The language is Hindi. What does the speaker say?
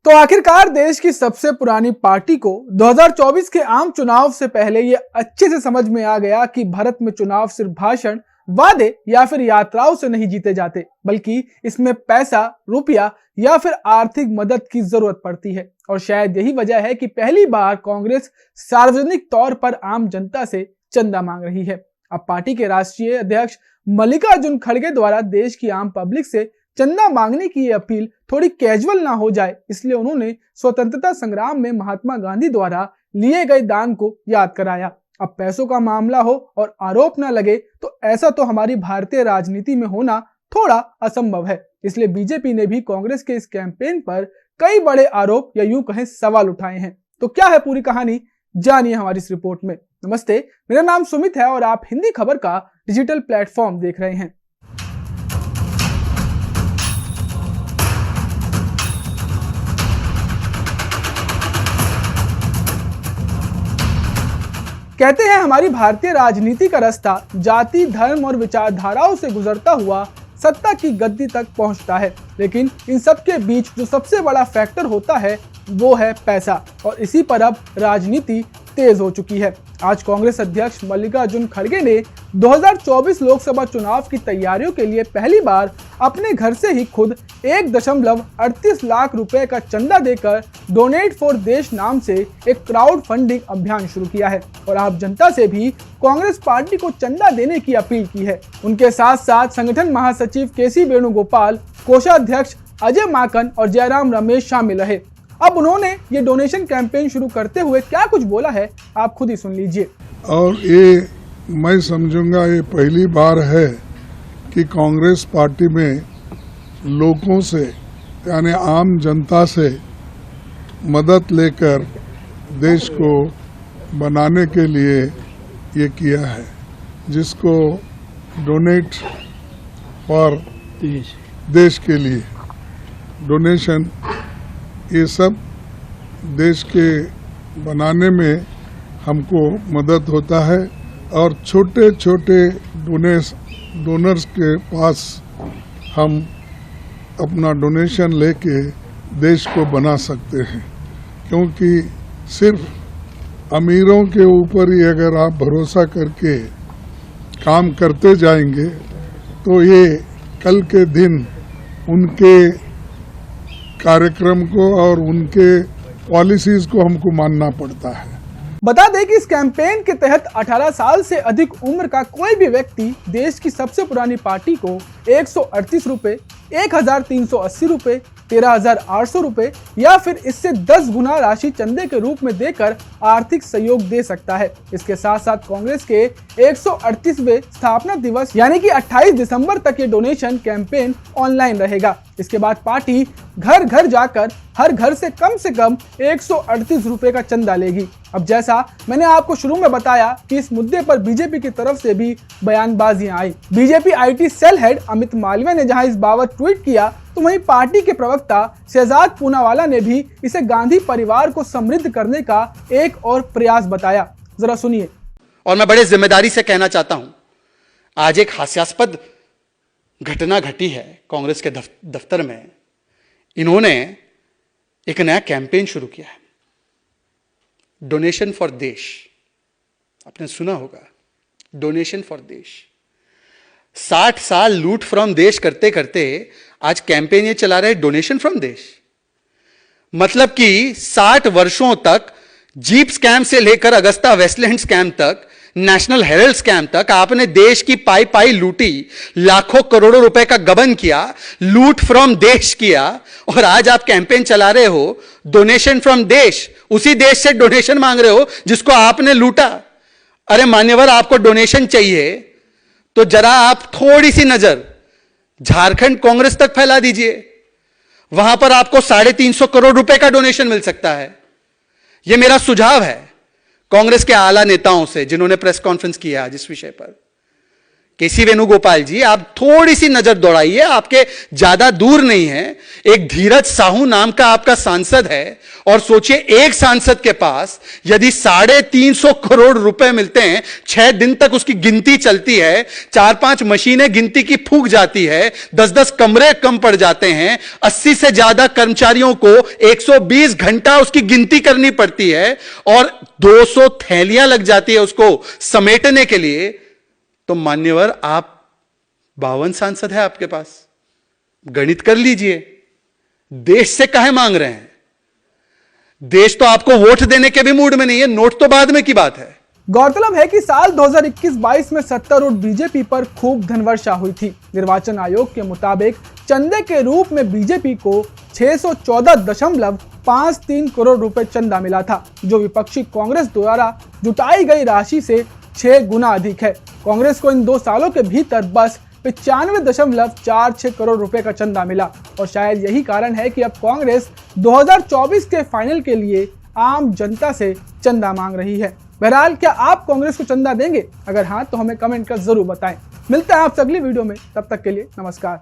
तो आखिरकार देश की सबसे पुरानी पार्टी को 2024 के आम चुनाव से पहले ये अच्छे से समझ में आ गया कि भारत में चुनाव सिर्फ भाषण, वादे या फिर यात्राओं से नहीं जीते जाते, बल्कि इसमें पैसा, रुपया या फिर आर्थिक मदद की जरूरत पड़ती है। और शायद यही वजह है कि पहली बार कांग्रेस सार्वजनिक तौर पर आम जनता से चंदा मांग रही है। अब पार्टी के राष्ट्रीय अध्यक्ष मल्लिकार्जुन खड़गे द्वारा देश की आम पब्लिक से चंदा मांगने की ये अपील थोड़ी कैजुअल ना हो जाए, इसलिए उन्होंने स्वतंत्रता संग्राम में महात्मा गांधी द्वारा लिए गए दान को याद कराया। अब पैसों का मामला हो और आरोप ना लगे तो ऐसा तो हमारी भारतीय राजनीति में होना थोड़ा असंभव है। इसलिए बीजेपी ने भी कांग्रेस के इस कैंपेन पर कई बड़े आरोप या यूं कहें सवाल उठाए हैं। तो क्या है पूरी कहानी, जानिए हमारी इस रिपोर्ट में। नमस्ते, मेरा नाम सुमित है और आप हिंदी खबर का डिजिटल प्लेटफॉर्म देख रहे हैं। कहते हैं हमारी भारतीय राजनीति का रास्ता जाति, धर्म और विचारधाराओं से गुजरता हुआ सत्ता की गद्दी तक पहुंचता है, लेकिन इन सब के बीच जो सबसे बड़ा फैक्टर होता है वो है पैसा, और इसी पर अब राजनीति तेज हो चुकी है। आज कांग्रेस अध्यक्ष मल्लिकार्जुन खड़गे ने 2024 लोकसभा चुनाव की तैयारियों के लिए पहली बार अपने घर से ही खुद 1.38 लाख रुपए का चंदा देकर डोनेट फॉर देश नाम से एक क्राउड फंडिंग अभियान शुरू किया है और आप जनता से भी कांग्रेस पार्टी को चंदा देने की अपील की है। उनके साथ साथ संगठन महासचिव केसी वेणुगोपाल, कोषाध्यक्ष अजय माकन और जयराम रमेश शामिल रहे। अब उन्होंने ये डोनेशन कैंपेन शुरू करते हुए क्या कुछ बोला है, आप खुद ही सुन लीजिए। और ये मैं समझूंगा ये पहली बार है कि कांग्रेस पार्टी में लोगों से यानी आम जनता से मदद लेकर देश को बनाने के लिए ये किया है, जिसको डोनेट फॉर देश के लिए डोनेशन, ये सब देश के बनाने में हमको मदद होता है। और छोटे छोटे डोनर्स के पास हम अपना डोनेशन लेके देश को बना सकते हैं, क्योंकि सिर्फ अमीरों के ऊपर ही अगर आप भरोसा करके काम करते जाएंगे तो ये कल के दिन उनके कार्यक्रम को और उनके पॉलिसीज को हमको मानना पड़ता है। बता दें कि इस कैंपेन के तहत 18 साल से अधिक उम्र का कोई भी व्यक्ति देश की सबसे पुरानी पार्टी को 138 रुपए, 1380 रुपए, 13,800 रुपए या फिर इससे 10 गुना राशि चंदे के रूप में देकर आर्थिक सहयोग दे सकता है। इसके साथ साथ कांग्रेस के 138वें स्थापना दिवस यानी कि 28 दिसंबर तक ये डोनेशन कैंपेन ऑनलाइन रहेगा। इसके बाद पार्टी घर घर जाकर हर घर से कम 138 रुपए का चंदा लेगी। अब जैसा मैंने आपको शुरू में बताया कि इस मुद्दे पर बीजेपी की तरफ से भी बयानबाजियां आई। BJP IT cell head Amit Malviya ने जहां इस बाबत ट्वीट किया, तो वहीं पार्टी के प्रवक्ता शहजाद पूनावाला ने भी इसे गांधी परिवार को समृद्ध करने का एक और प्रयास बताया। जरा सुनिए। और मैं बड़े जिम्मेदारी से कहना चाहता हूं, आज एक हास्यास्पद घटना घटी है कांग्रेस के दफ्तर में। इन्होंने एक नया कैंपेन शुरू किया है, डोनेशन फॉर देश। आपने सुना होगा, डोनेशन फॉर देश। 60 साल लूट फ्रॉम देश करते करते आज कैंपेन ये चला रहे डोनेशन फ्रॉम देश। मतलब कि 60 वर्षों तक जीप स्कैम से लेकर अगस्ता वेस्टलैंड स्कैम तक, नेशनल हेराल्ड स्कैम तक आपने देश की पाई पाई लूटी, लाखों करोड़ों रुपए का गबन किया, लूट फ्रॉम देश किया, और आज आप कैंपेन चला रहे हो डोनेशन फ्रॉम देश। उसी देश से डोनेशन मांग रहे हो जिसको आपने लूटा। अरे मान्यवर, आपको डोनेशन चाहिए तो जरा आप थोड़ी सी नजर झारखंड कांग्रेस तक फैला दीजिए। वहां पर आपको 350 करोड़ रुपए का डोनेशन मिल सकता है। यह मेरा सुझाव है कांग्रेस के आला नेताओं से, जिन्होंने प्रेस कॉन्फ्रेंस किया आज इस विषय पर, केसी वेणुगोपाल जी, आप थोड़ी सी नजर दौड़ाइए, आपके ज्यादा दूर नहीं है। एक धीरज साहू नाम का आपका सांसद है, और सोचिए एक सांसद के पास यदि 350 करोड़ रुपए मिलते हैं, 6 दिन तक उसकी गिनती चलती है, 4-5 मशीनें गिनती की फूक जाती है, 10-10 कमरे कम पड़ जाते हैं, 80 से ज्यादा कर्मचारियों को 120 घंटा उसकी गिनती करनी पड़ती है, और 200 थैलियां लग जाती है उसको समेटने के लिए, तो मान्यवर आप 52 सांसद है आपके पास, गणित कर लीजिए। देश से काहे मांग रहे हैं? देश तो आपको वोट देने के भी मूड में नहीं है, नोट तो बाद में की बात है। गौरतलब है कि साल 2021-22 में सत्तारूढ़ बीजेपी पर खूब धनवर्षा हुई थी। निर्वाचन आयोग के मुताबिक चंदे के रूप में बीजेपी को 614.53 करोड़ रुपए चंदा मिला था, जो विपक्षी कांग्रेस द्वारा जुटाई गई राशि से 6 गुना अधिक है। कांग्रेस को इन 2 सालों के भीतर बस 95.46 करोड़ रुपए का चंदा मिला, और शायद यही कारण है कि अब कांग्रेस 2024 के फाइनल के लिए आम जनता से चंदा मांग रही है। बहरहाल, क्या आप कांग्रेस को चंदा देंगे? अगर हाँ, तो हमें कमेंट कर जरूर बताएं। मिलते हैं आपसे अगली वीडियो में, तब तक के लिए नमस्कार।